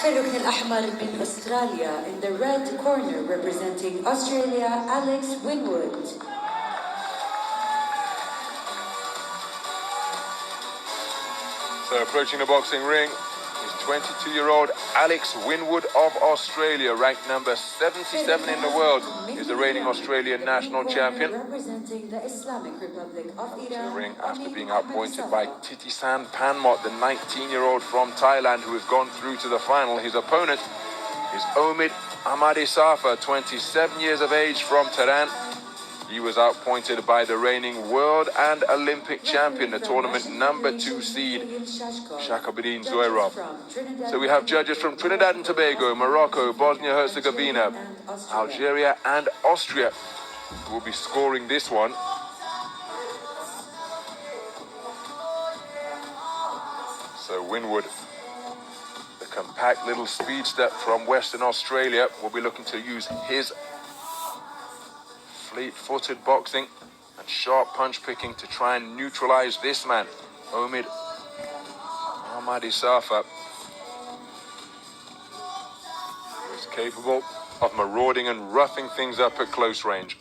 في الركن الأحمر من أستراليا in the red corner representing Australia, Alex Winwood. So approaching the boxing ring is 22-year-old Alex Winwood of Australia, ranked number 77 in the world, is the reigning Australian national champion. Representing the Islamic Republic of To the Iran, ring after being Ahmad outpointed Safa. by Titisan Panmot, the 19-year-old from Thailand who has gone through to the final. His opponent is Omid Ahmad Safa, 27 years of age from Tehran. He was outpointed by the reigning world and Olympic champion, the tournament #2 seed, Shakabudin Zoirov. So we have judges from Trinidad and Tobago, Morocco, Bosnia-Herzegovina, Algeria and Austria who will be scoring this one. So Winwood, the compact little speedster from Western Australia, will be looking to use his fleet-footed boxing and sharp punch-picking to try and neutralize this man, Omid Ahmad Safa, who is capable of marauding and roughing things up at close range.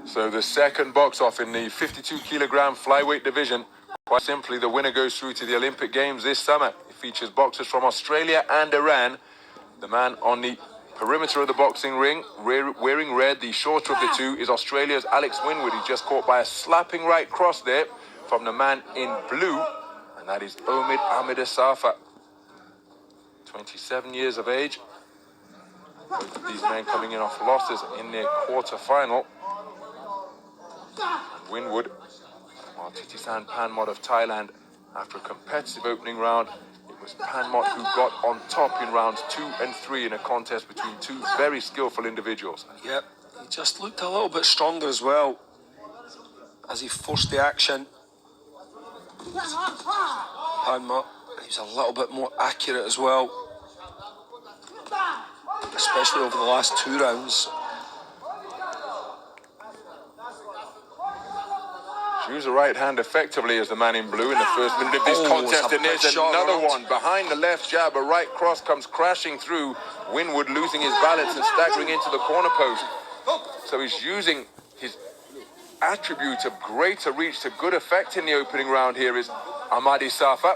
So the second box off in the 52-kilogram flyweight division. Quite simply, the winner goes through to the Olympic Games this summer. It features boxers from Australia and Iran. The man on the perimeter of the boxing ring, wearing red, the shorter of the two, is Australia's Alex Winwood. He's just caught by a slapping right cross there from the man in blue, and that is Omid Ahmad Safa, 27 years of age. Both of these men coming in off losses in their quarter-final. Winwood, while Titisan Panmot of Thailand, after a competitive opening round, it was Panmot who got on top in rounds 2 and 3 in a contest between two very skillful individuals. Yep, he just looked a little bit stronger as well as he forced the action. Panmot, he was a little bit more accurate as well, especially over the last 2 rounds. Use the right hand effectively as the man in blue in the first minute of this contest, and there's another one behind the left jab. A right cross comes crashing through. Winwood losing his balance and staggering into the corner post. So he's using his attribute of greater reach to good effect in the opening round. Here is Ahmad Safa.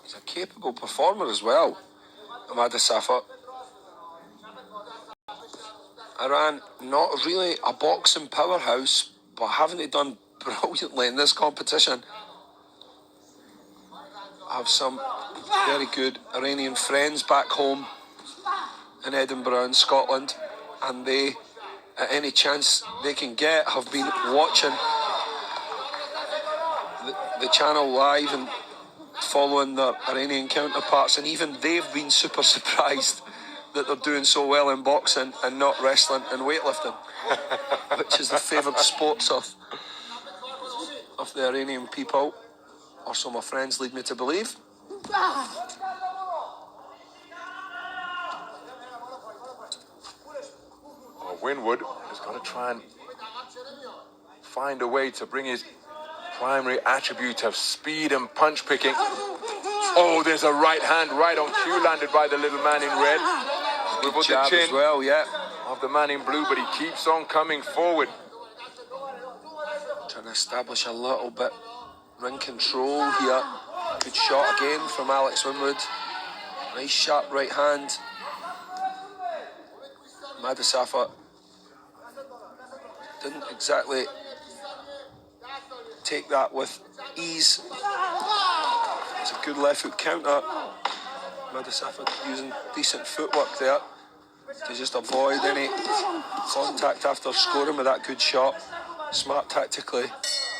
He's a capable performer as well, Ahmad Safa. Iran, not really a boxing powerhouse, but haven't they done brilliantly in this competition? I have some very good Iranian friends back home in Edinburgh and Scotland, and they, at any chance they can get, have been watching the channel live and following their Iranian counterparts, and even they've been super surprised that they're doing so well in boxing and not wrestling and weightlifting, which is the favoured sports of the Iranian people, or so my friends lead me to believe. Well, Winwood has got to try and find a way to bring his primary attribute of speed and punch picking. Oh, there's a right hand right on cue landed by the little man in red. With the chin as well, yeah, of the man in blue, but he keeps on coming forward. Trying to establish a little bit ring control here. Good shot again from Alex Winwood. Nice sharp right hand. Ahmad Safa didn't exactly take that with ease. It's a good left hook counter. Ahmad Safa using decent footwork there to just avoid any contact after scoring with that good shot. Smart tactically.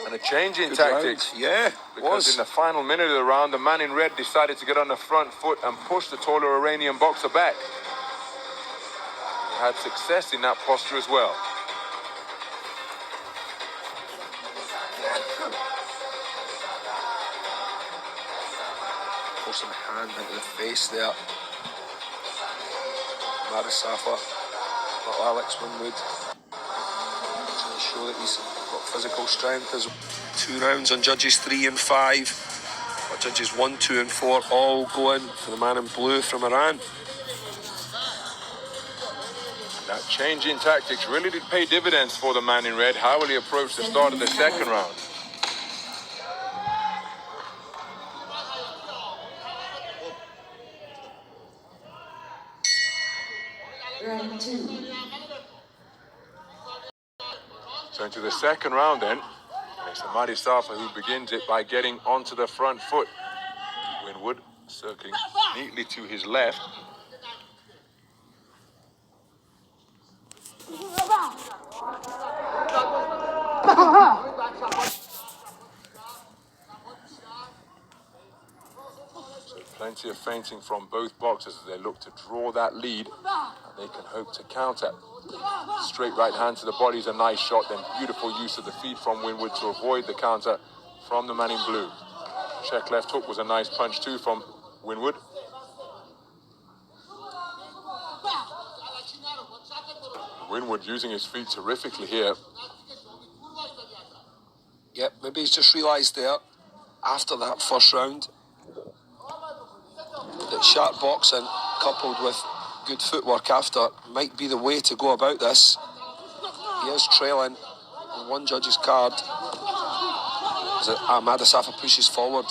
And a change in Good tactics. round. Yeah, because in the final minute of the round, the man in red decided to get on the front foot and push the taller Iranian boxer back. Had success in that posture as well. Forcing a hand into the face there. Ahmad Safa, not Alex Winwood. To show that he's got physical strength. As 2 rounds on judges 3 and 5, but judges 1, 2 and 4 all going for the man in blue from Iran. That change in tactics really did pay dividends for the man in red. How will he approach the start of the second round? Round 2. So into the second round then. It's Ahmad Safa who begins it by getting onto the front foot. Winwood circling neatly to his left. So plenty of feinting from both boxers as they look to draw that lead, and they can hope to counter. Straight right hand to the body is a nice shot, then beautiful use of the feet from Winwood to avoid the counter from the man in blue. Check left hook was a nice punch too from Winwood. Winwood using his feet terrifically here. Yep, maybe he's just realised there, after that first round, that sharp boxing coupled with good footwork after might be the way to go about this. He is trailing on one judge's card as Ahmad Safa pushes forward.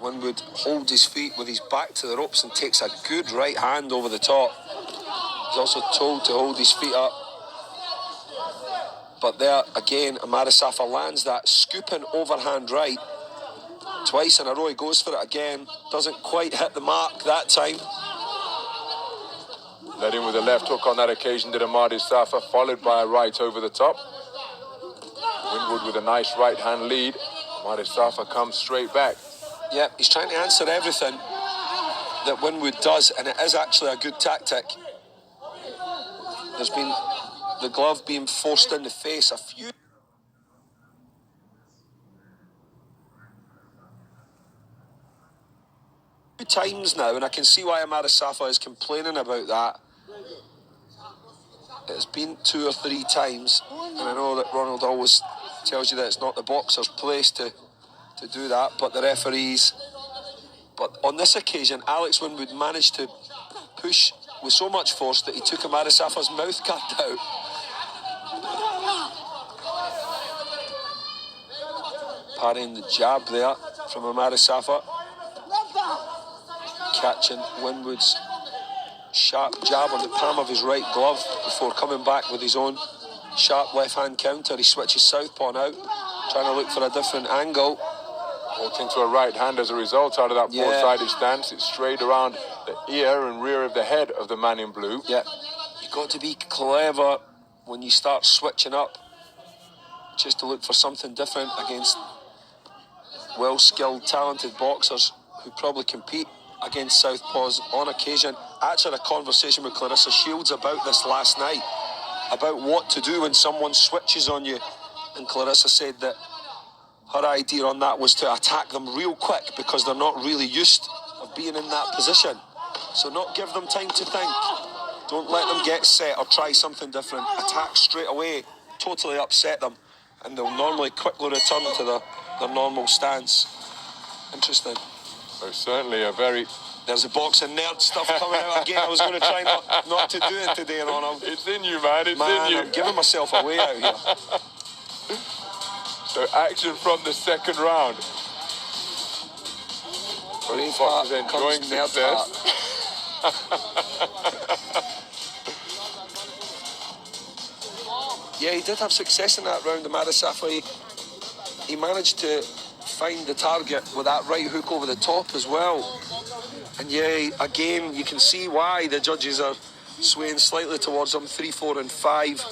Winwood holds his feet with his back to the ropes and takes a good right hand over the top. He's also told to hold his feet up. But there again, Ahmad Safa lands that scooping overhand right. Twice in a row he goes for it again. Doesn't quite hit the mark that time. Led in with a left hook on that occasion did Ahmad Safa, followed by a right over the top. Winwood with a nice right hand lead. Ahmad Safa comes straight back. Yep, he's trying to answer everything that Winwood does, and it is actually a good tactic. There's been the glove being forced in the face a few times now, and I can see why Ahmad Safa is complaining about that. It's been 2 or 3 times, and I know that Ronald always tells you that it's not the boxer's place to do that, but the referees. But on this occasion, Alex Winwood managed to push with so much force that he took Ahmad Safa's mouth guard out. Parrying the jab there from Ahmad Safa. Catching Winwood's sharp jab on the palm of his right glove before coming back with his own sharp left-hand counter. He switches southpaw now, trying to look for a different angle. Walked into a right hand as a result out of that four-sided stance. It's straight around the ear and rear of the head of the man in blue. Yeah, you've got to be clever when you start switching up, just to look for something different against well-skilled, talented boxers who probably compete against southpaws on occasion. I actually had a conversation with Clarissa Shields about this last night, about what to do when someone switches on you, and Clarissa said that her idea on that was to attack them real quick because they're not really used of being in that position. So not give them time to think. Don't let them get set or try something different. Attack straight away, totally upset them, and they'll normally quickly return to their normal stance. Interesting. So certainly a very... There's a boxing nerd stuff coming out again. I was going to try not to do it today, Ronald. It's in you, man. It's Man, in you. I'm giving myself away out here. So action from the second round. Both boxers enjoying success. Yeah, he did have success in that round, Ahmad Safa. He managed to find the target with that right hook over the top as well. And yeah, again, you can see why the judges are swaying slightly towards him. 3, 4 and 5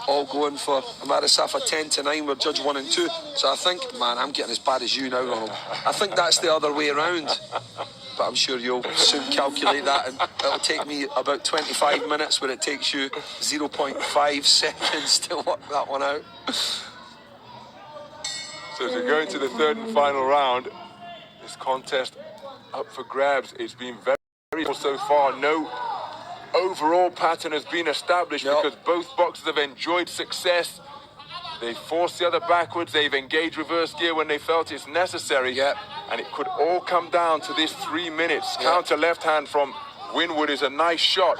all going for Ahmad Safa. 10 to 9 were judge 1 and 2. So I think, man, I'm getting as bad as you now, Ronald. I think that's the other way around. But I'm sure you'll soon calculate that, and it'll take me about 25 minutes where it takes you 0.5 seconds to work that one out. So as we go into the third and final round, this contest up for grabs. It's been very so far. No overall pattern has been established because both boxers have enjoyed success. They forced the other backwards. They've engaged reverse gear when they felt it's necessary. And it could all come down to this 3 minutes. Counter left hand from Winwood is a nice shot.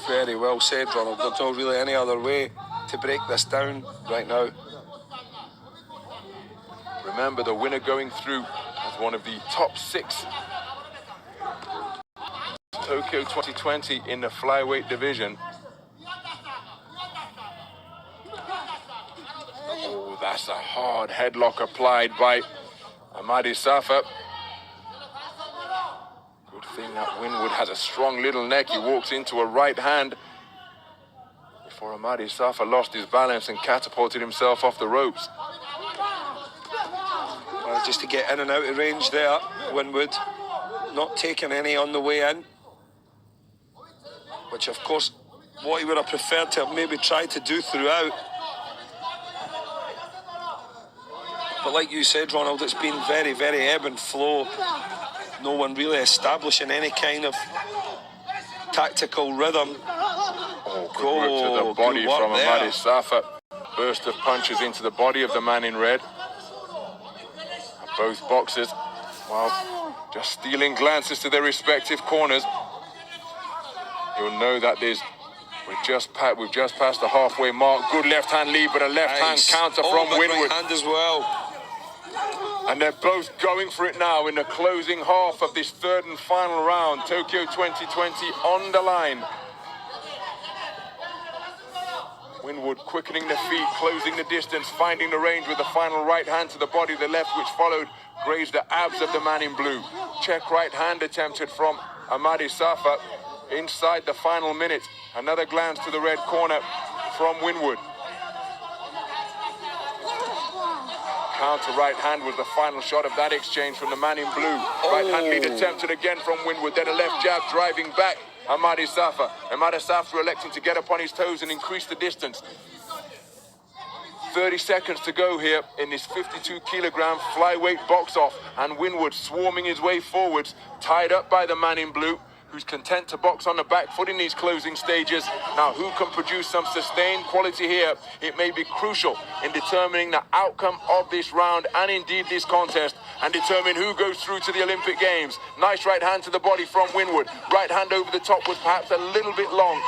Very well said, Ronald. There's not really any other way to break this down right now. Remember, the winner going through as one of the top 6 Tokyo 2020 in the flyweight division. Oh, that's a hard headlock applied by Ahmad Safa. Good thing that Winwood has a strong little neck. He walks into a right hand before Ahmad Safa lost his balance and catapulted himself off the ropes. Well, just to get in and out of range there, Winwood not taking any on the way in, which of course what he would have preferred to have maybe tried to do throughout. But like you said, Ronald, it's been very, very ebb and flow. No one really establishing any kind of tactical rhythm. Oh, good work to the body from Ahmad Safa. Burst of punches into the body of the man in red. Both boxers, well, just stealing glances to their respective corners. You'll know that we've just passed the halfway mark. Good left hand lead, but a left hand counter from Winwood. Right hand as well. And they're both going for it now in the closing half of this third and final round. Tokyo 2020 on the line. Winwood quickening the feet, closing the distance, finding the range with the final right hand to the body. The left, which followed, grazed the abs of the man in blue. Check right hand attempted from Ahmad Safa inside the final minute. Another glance to the red corner from Winwood. Counter right hand was the final shot of that exchange from the man in blue. Right hand lead attempted again from Winwood. Then a left jab driving back Ahmad Safa. Ahmad Safa electing to get up on his toes and increase the distance. 30 seconds to go here in this 52-kilogram flyweight box-off. And Winwood swarming his way forwards, tied up by the man in blue, who's content to box on the back foot in these closing stages. Now, who can produce some sustained quality here? It may be crucial in determining the outcome of this round and indeed this contest, and determine who goes through to the Olympic Games. Nice right hand to the body from Winwood. Right hand over the top was perhaps a little bit long.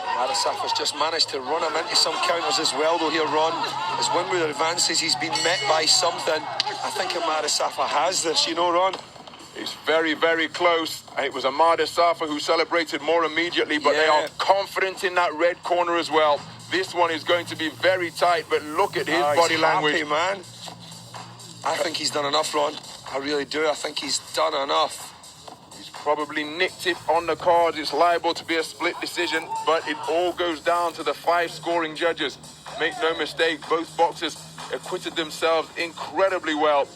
Ahmad Safa's just managed to run him into some counters as well, though, here, Ron. As Winwood advances, he's been met by something. I think Ahmad Safa has this, you know, Ron. It's very, very close. It was Ahmad Safa who celebrated more immediately, but they are confident in that red corner as well. This one is going to be very tight, but look at his body language. Happy, man. I think he's done enough, Ron. I really do. I think he's done enough. He's probably nicked it on the cards. It's liable to be a split decision, but it all goes down to the 5 scoring judges. Make no mistake, both boxers acquitted themselves incredibly well.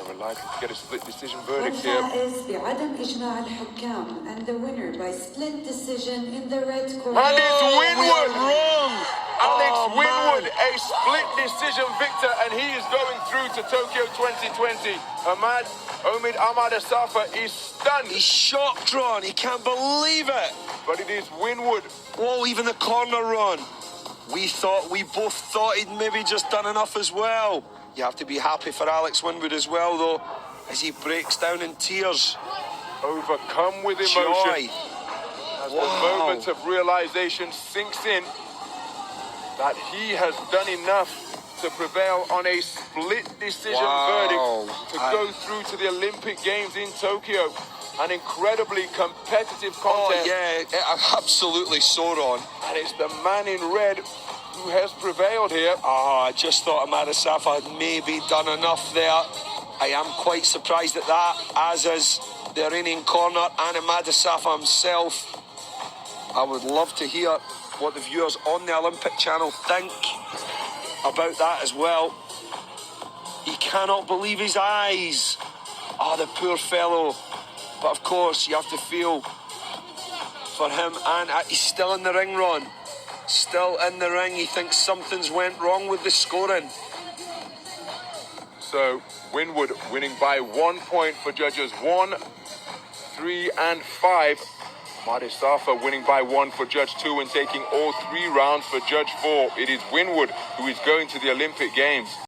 We're likely to get a split decision verdict here. بعدم إجماع الحكام, and the winner by split decision in the red corner. And it's Winwood! Wrong! Alex Winwood, a split decision victor, and he is going through to Tokyo 2020. Ahmad Safa is stunned. He's shocked, Ron. He can't believe it. But it is Winwood. Oh, even the corner run. We both thought he'd maybe just done enough as well. You have to be happy for Alex Winwood as well, though, as he breaks down in tears. Overcome with emotion. Joy. As the moment of realization sinks in that he has done enough to prevail on a split decision verdict to go through to the Olympic Games in Tokyo. An incredibly competitive contest. Oh, yeah, absolutely so, Ron. And it's the man in red who has prevailed here. I just thought Ahmad Safa had maybe done enough there. I am quite surprised at that, as is the Iranian corner and Ahmad Safa himself. I would love to hear what the viewers on the Olympic channel think about that as well. He cannot believe his eyes. The poor fellow. But of course, you have to feel for him, and he's still in the ring, Ron. Still in the ring. He thinks something's went wrong with the scoring. So Winwood winning by 1 point for judges 1, 3 and 5. Ahmad Safa winning by 1 for Judge 2 and taking all 3 rounds for Judge 4. It is Winwood who is going to the Olympic Games.